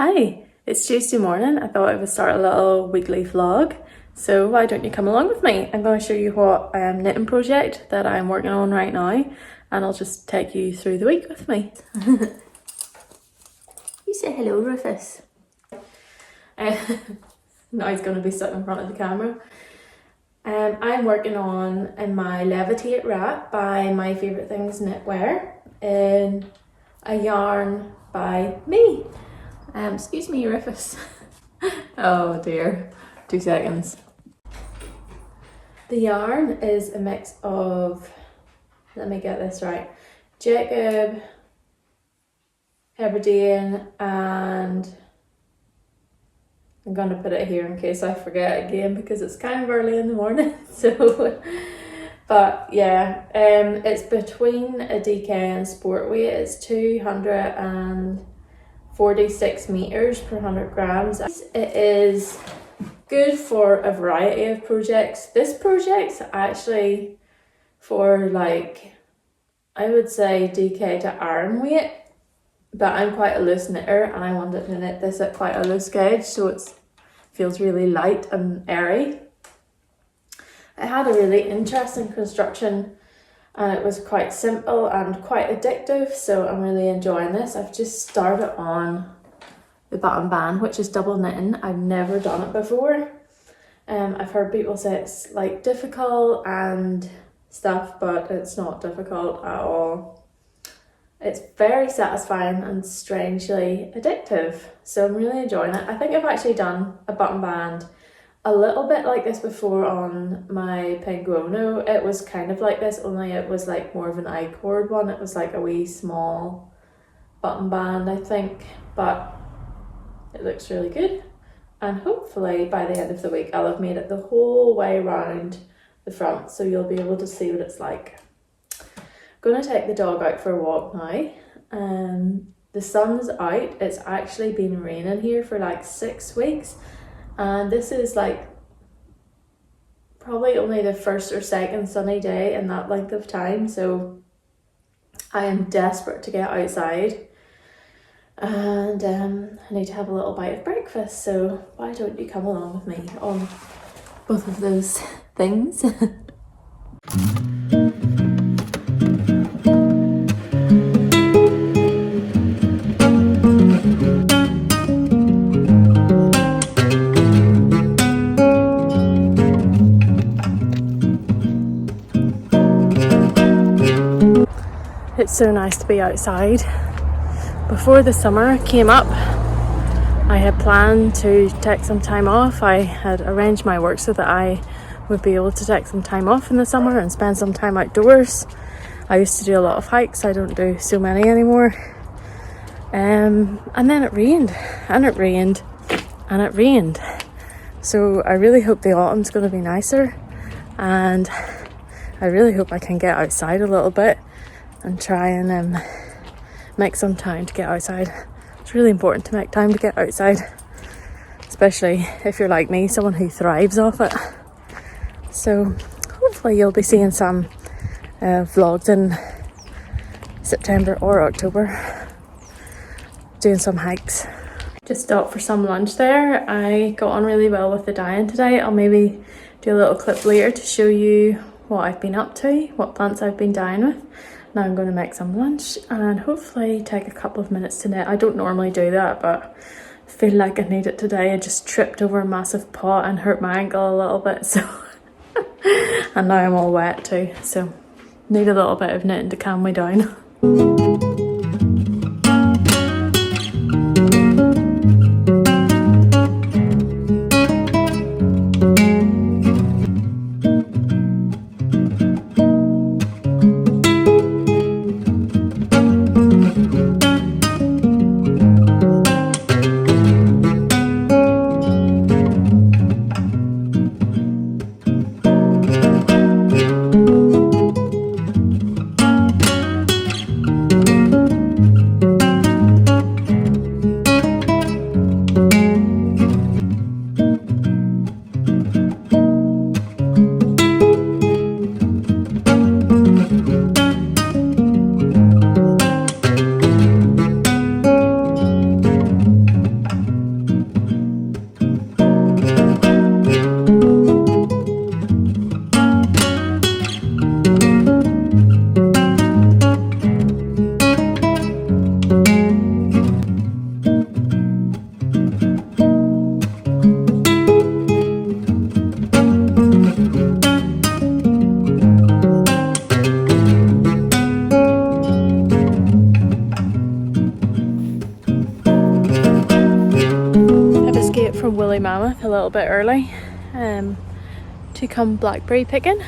Hi, it's Tuesday morning. I thought I would start a little weekly vlog. So why don't you come along with me? I'm going to show you what knitting project that I'm working on right now, and I'll just take you through the week with me. You say hello, Rufus. Now he's going to be sitting in front of the camera. I'm working on my Levitate wrap by My Favourite Things Knitwear in a yarn by me. Excuse me, Rufus. Oh dear, 2 seconds. The yarn is a mix of, let me get this right, Jacob, Hebridean, and I'm going to put it here in case I forget again because it's kind of early in the morning. So, but yeah, it's between a DK and sport weight. It's 246 meters per 100 grams. It is good for a variety of projects. This project's actually for, like, I would say DK to arm weight, but I'm quite a loose knitter and I wanted to knit this at quite a loose gauge so it feels really light and airy. It had a really interesting construction and it was quite simple and quite addictive, so I'm really enjoying this. I've just started on the button band, which is double knitting. I've never done it before. I've heard people say it's like difficult and stuff, but it's not difficult at all. It's very satisfying and strangely addictive, so I'm really enjoying it. I think I've actually done a button band a little bit like this before on my Penguono. It was kind of like this, only it was like more of an I-cord one. It was like a wee small button band, I think, but it looks really good. And hopefully by the end of the week I'll have made it the whole way around the front, so you'll be able to see what it's like. Going to take the dog out for a walk now. The sun's out. It's actually been raining here for like 6 weeks, and this is like probably only the first or second sunny day in that length of time, so I am desperate to get outside, and I need to have a little bite of breakfast, so why don't you come along with me on both of those things. It's so nice to be outside. Before the summer came up, I had planned to take some time off. I had arranged my work so that I would be able to take some time off in the summer and spend some time outdoors. I used to do a lot of hikes. I don't do so many anymore. And then it rained, and it rained, and it rained. So I really hope the autumn's going to be nicer, and I really hope I can get outside a little bit and try and make some time to get outside. It's really important to make time to get outside, especially if you're like me, someone who thrives off it. So hopefully you'll be seeing some vlogs in September or October, doing some hikes. Just stopped for some lunch there. I got on really well with the dyeing today. I'll maybe do a little clip later to show you what I've been up to, what plants I've been dyeing with. Now I'm going to make some lunch and hopefully take a couple of minutes to knit. I don't normally do that, but I feel like I need it today. I just tripped over a massive pot and hurt my ankle a little bit, so and now I'm all wet too, so need a little bit of knitting to calm me down. Kate from Woolly Mammoth a little bit early to come blackberry picking.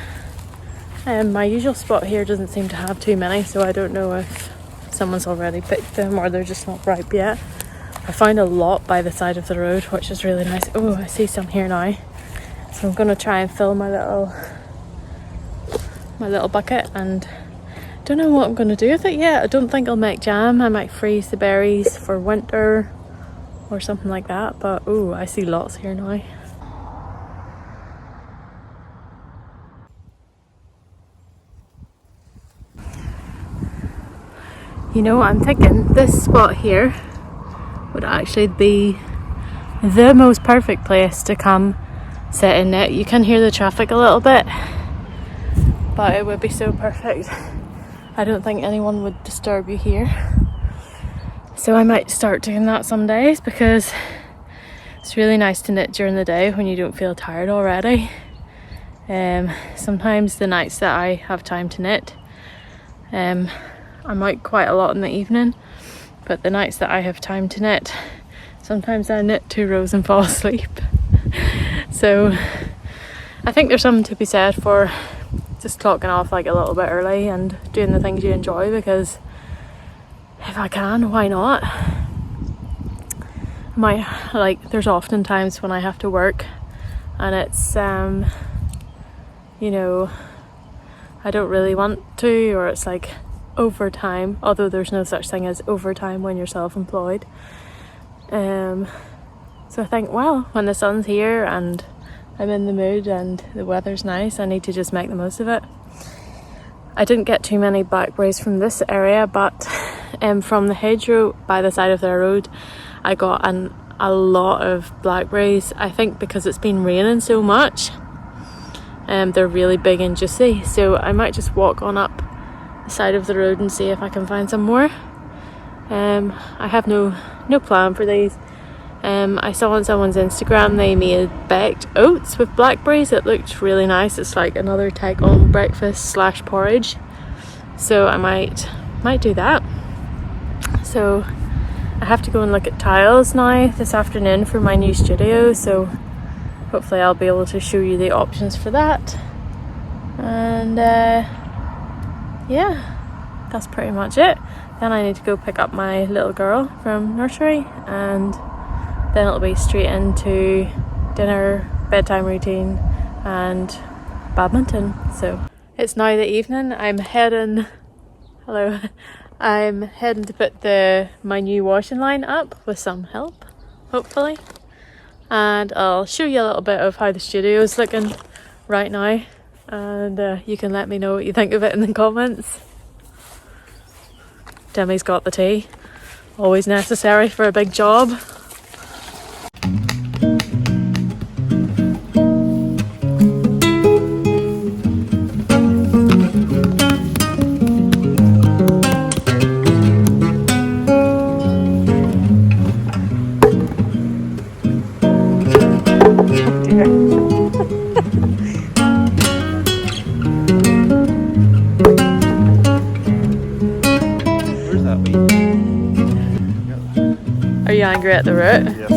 My usual spot here doesn't seem to have too many, so I don't know if someone's already picked them or they're just not ripe yet. I found a lot by the side of the road, which is really nice. Oh, I see some here now. So I'm going to try and fill my little bucket, and don't know what I'm going to do with it yet. I don't think I'll make jam. I might freeze the berries for winter or something like that, but oh, I see lots here now. You know, I'm thinking this spot here would actually be the most perfect place to come sit in it. You can hear the traffic a little bit, but it would be so perfect. I don't think anyone would disturb you here. So I might start doing that some days, because it's really nice to knit during the day when you don't feel tired already. Sometimes the nights that I have time to knit, I'm out quite a lot in the evening, but the nights that I have time to knit, sometimes I knit 2 rows and fall asleep. So I think there's something to be said for just clocking off like a little bit early and doing the things you enjoy, because if I can, why not? There's often times when I have to work and it's you know, I don't really want to, or it's like overtime, although there's no such thing as overtime when you're self-employed. So I think, well, when the sun's here and I'm in the mood and the weather's nice, I need to just make the most of it. I didn't get too many blackberries from this area, but from the hedgerow by the side of the road I got a lot of blackberries. I think because it's been raining so much, they're really big and juicy, so I might just walk on up the side of the road and see if I can find some more. I have no plan for these. I saw on someone's Instagram they made baked oats with blackberries. It looked really nice. It's like another take on breakfast / porridge, so I might do that. So I have to go and look at tiles now this afternoon for my new studio, so hopefully I'll be able to show you the options for that. And yeah, that's pretty much it. Then I need to go pick up my little girl from nursery, and then it'll be straight into dinner, bedtime routine and badminton. So it's now the evening. I'm heading to put my new washing line up with some help, hopefully, and I'll show you a little bit of how the studio is looking right now, and you can let me know what you think of it in the comments. Demi's got the tea, always necessary for a big job. Are you angry at the root? Yes.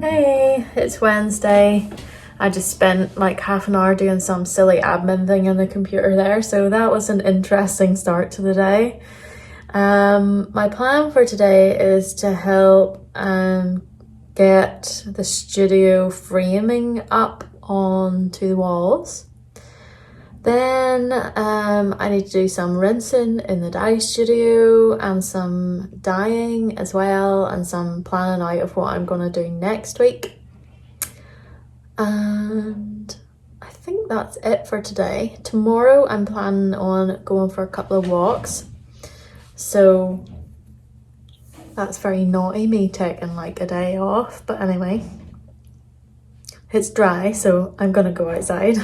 Hey, it's Wednesday. I just spent like half an hour doing some silly admin thing on the computer there, so that was an interesting start to the day. My plan for today is to help get the studio framing up onto the walls. Then I need to do some rinsing in the dye studio and some dyeing as well, and some planning out of what I'm going to do next week. And I think that's it for today. Tomorrow I'm planning on going for a couple of walks. So that's very naughty, me taking like a day off, but anyway, it's dry, so I'm gonna go outside.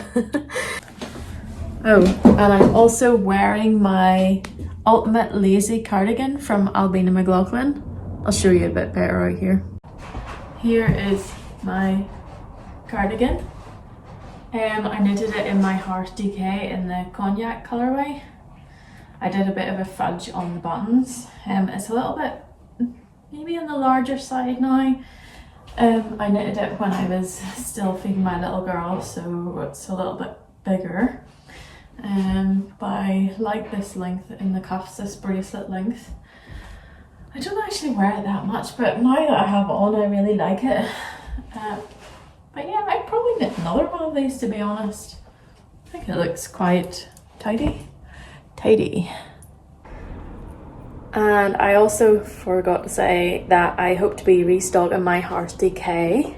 Oh, and I'm also wearing my Ultimate Lazy cardigan from Ailbiona McLaughlin. I'll show you a bit better out here. Here is my cardigan. I knitted it in my Hearth DK in the cognac colourway. I did a bit of a fudge on the buttons. It's a little bit maybe on the larger side now. I knitted it when I was still feeding my little girl, so it's a little bit bigger. But I like this length in the cuffs, this bracelet length. I don't actually wear it that much, but now that I have it on, I really like it. But yeah, I'd probably knit another one of these, to be honest. I think it looks quite tidy. And I also forgot to say that I hope to be restocking my Hearth DK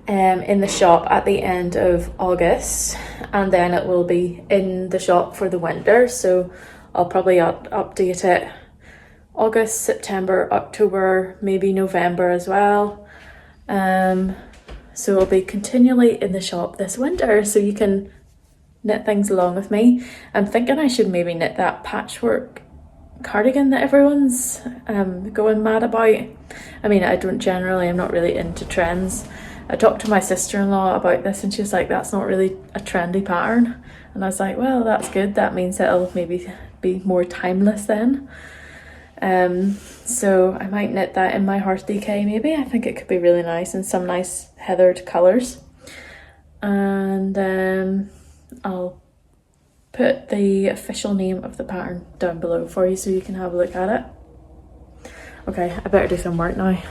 in the shop at the end of August, and then it will be in the shop for the winter, so I'll probably update it August, September, October, maybe November as well. So it'll be continually in the shop this winter, so you can knit things along with me. I'm thinking I should maybe knit that patchwork cardigan that everyone's going mad about. I mean, I'm not really into trends. I talked to my sister-in-law about this and she was like, that's not really a trendy pattern. And I was like, well, that's good. That means it'll maybe be more timeless then. So I might knit that in my Hearth DK maybe. I think it could be really nice and some nice heathered colours. And I'll put the official name of the pattern down below for you so you can have a look at it. Okay, I better do some work now.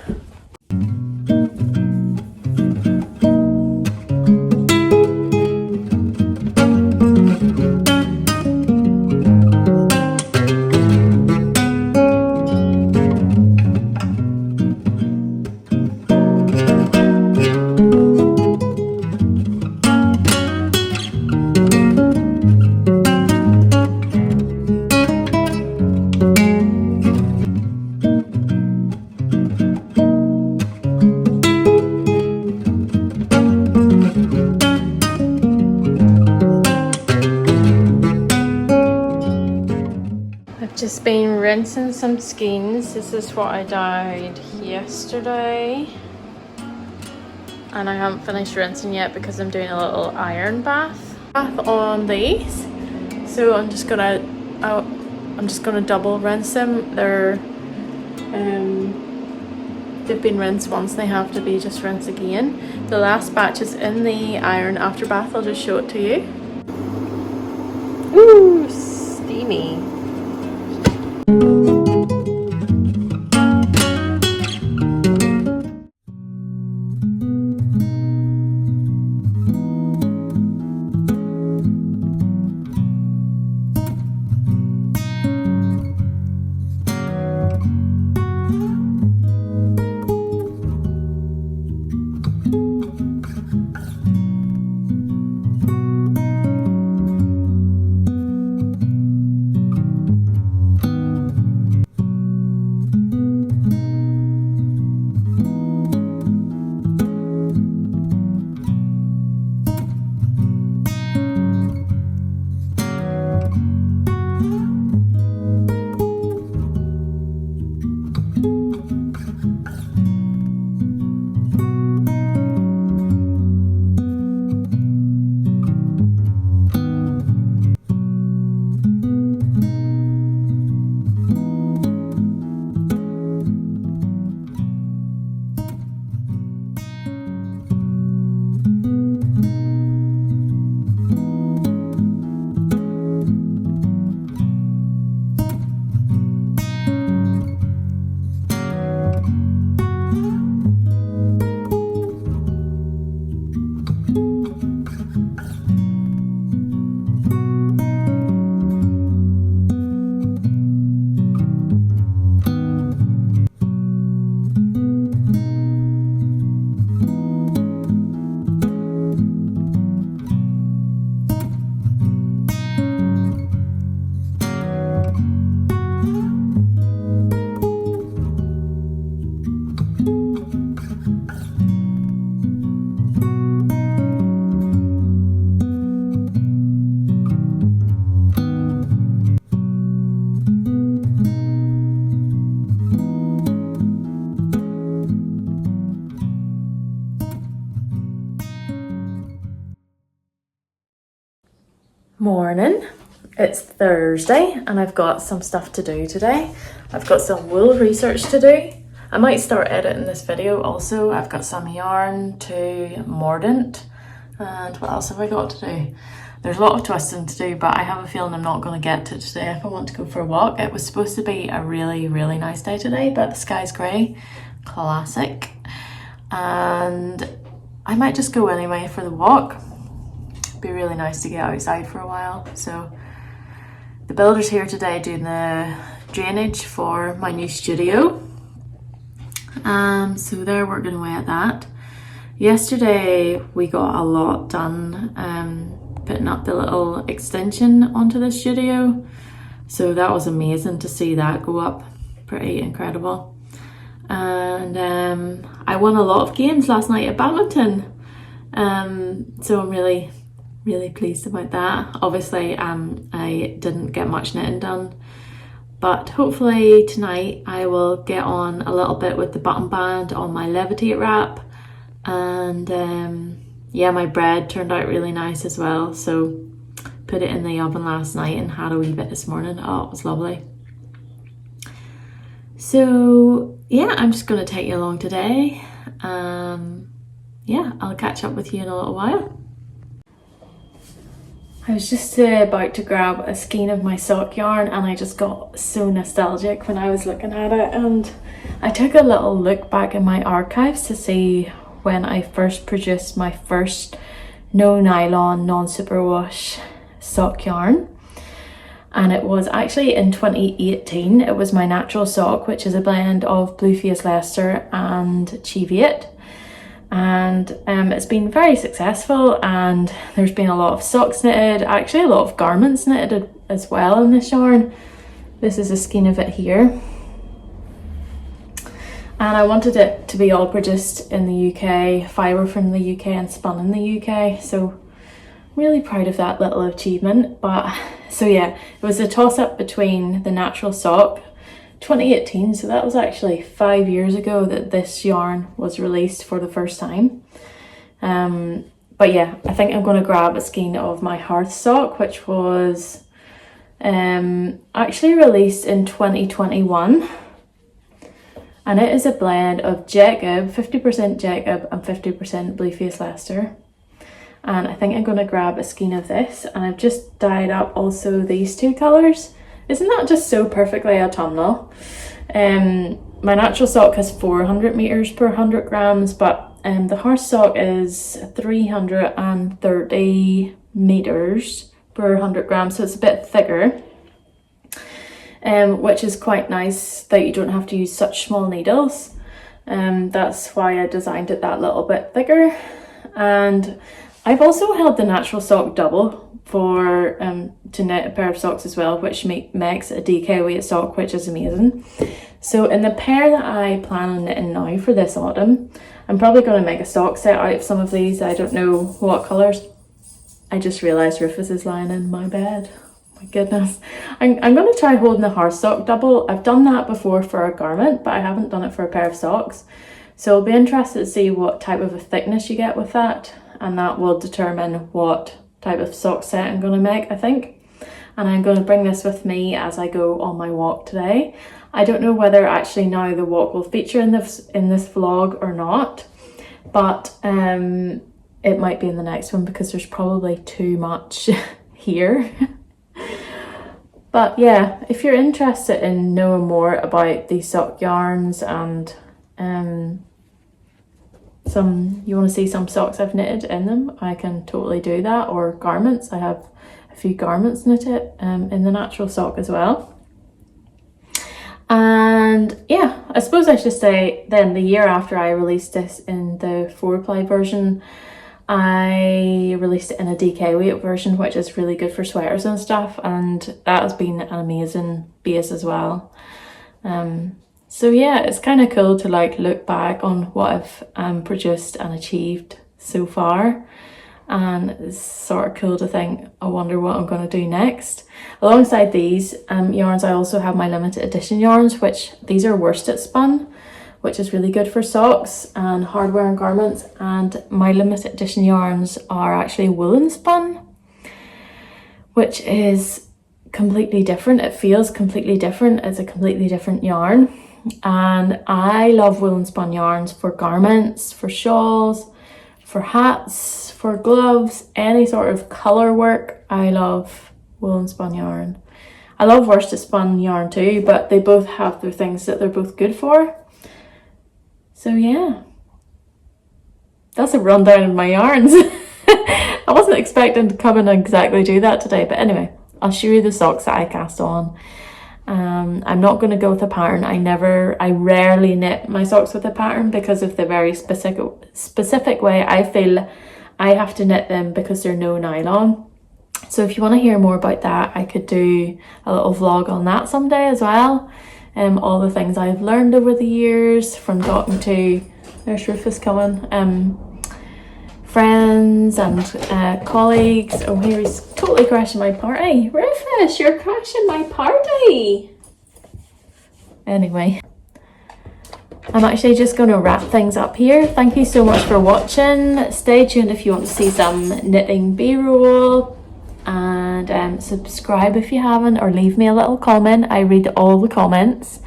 Just been rinsing some skeins. This is what I dyed yesterday, and I haven't finished rinsing yet because I'm doing a little iron bath on these. So I'm just gonna double rinse them. They've been rinsed once, they have to be just rinsed again. The last batch is in the iron after bath. I'll just show it to you. Ooh, steamy. Morning. It's Thursday and I've got some stuff to do today. I've got some wool research to do. I might start editing this video also. I've got some yarn to mordant, and what else have I got to do? There's a lot of twisting to do, but I have a feeling I'm not going to get to it today if I want to go for a walk. It was supposed to be a really nice day today, but the sky's grey. Classic. And I might just go anyway for the walk. Be really nice to get outside for a while. So the builder's here today doing the drainage for my new studio. So they're working away at that. Yesterday we got a lot done, putting up the little extension onto the studio. So that was amazing to see that go up. Pretty incredible. And I won a lot of games last night at badminton. So I'm really pleased about that. Obviously I didn't get much knitting done, but hopefully tonight I will get on a little bit with the button band on my Levitate wrap. And yeah, my bread turned out really nice as well, so put it in the oven last night and had a wee bit this morning. Oh, it was lovely. So yeah, I'm just going to take you along today. Yeah, I'll catch up with you in a little while. I was just about to grab a skein of my sock yarn and I just got so nostalgic when I was looking at it, and I took a little look back in my archives to see when I first produced my first no nylon, non-superwash sock yarn. And it was actually in 2018. It was my natural sock, which is a blend of Blueface Leicester and Cheviot. And it's been very successful, and there's been a lot of socks knitted, actually a lot of garments knitted as well in this yarn. This is a skein of it here. And I wanted it to be all produced in the UK, fibre from the UK and spun in the UK. So really proud of that little achievement. But so yeah, it was a toss up between the natural sock, 2018, so that was actually 5 years ago that this yarn was released for the first time. But yeah, I think I'm going to grab a skein of my Hearth sock, which was actually released in 2021, and it is a blend of Jacob, 50% Jacob and 50% Blueface Leicester. And I think I'm going to grab a skein of this, and I've just dyed up also these two colours. Isn't that just so perfectly autumnal? My natural sock has 400 meters per 100 grams, but the Hearth sock is 330 meters per 100 grams, so it's a bit thicker, which is quite nice that you don't have to use such small needles. That's why I designed it that little bit thicker. And I've also held the natural sock double for to knit a pair of socks as well, which makes a DK weight sock, which is amazing. So in the pair that I plan on knitting now for this autumn, I'm probably going to make a sock set out of some of these. I don't know what colours. I just realised Rufus is lying in my bed. My goodness. I'm going to try holding the Hearth sock double. I've done that before for a garment, but I haven't done it for a pair of socks. So I'll be interested to see what type of a thickness you get with that, and that will determine what type of sock set I'm going to make, I think. And I'm going to bring this with me as I go on my walk today. I don't know whether actually now the walk will feature in this vlog or not, but it might be in the next one because there's probably too much here. But yeah, if you're interested in knowing more about these sock yarns and you want to see some socks I've knitted in them, I can totally do that, or garments. I have a few garments knitted in the natural sock as well. And yeah, I suppose I should say then the year after I released this in the 4-ply version, I released it in a DK weight version, which is really good for sweaters and stuff, and that has been an amazing base as well. So yeah, it's kind of cool to like look back on what I've produced and achieved so far, and it's sort of cool to think, I wonder what I'm going to do next. Alongside these yarns, I also have my limited edition yarns, which these are worsted spun, which is really good for socks and hardware and garments, and my limited edition yarns are actually woolen spun, which is completely different. It feels completely different. It's a completely different yarn. And I love wool and spun yarns for garments, for shawls, for hats, for gloves, any sort of colour work. I love wool and spun yarn. I love worsted spun yarn too, but they both have their things that they're both good for. So yeah, that's a rundown of my yarns. I wasn't expecting to come and exactly do that today, but anyway, I'll show you the socks that I cast on. I'm not going to go with a pattern. I rarely knit my socks with a pattern because of the very specific way I feel I have to knit them, because they're no nylon. So if you want to hear more about that, I could do a little vlog on that someday as well. All the things I've learned over the years from talking to, there's Rufus coming, friends and colleagues. Oh, here he's totally crashing my party. Rufus, you're crashing my party. Anyway, I'm actually just going to wrap things up here. Thank you so much for watching. Stay tuned if you want to see some knitting b-roll, and subscribe if you haven't, or leave me a little comment. I read all the comments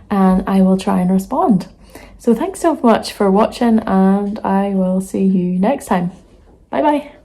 and I will try and respond. So thanks so much for watching, and I will see you next time. Bye bye.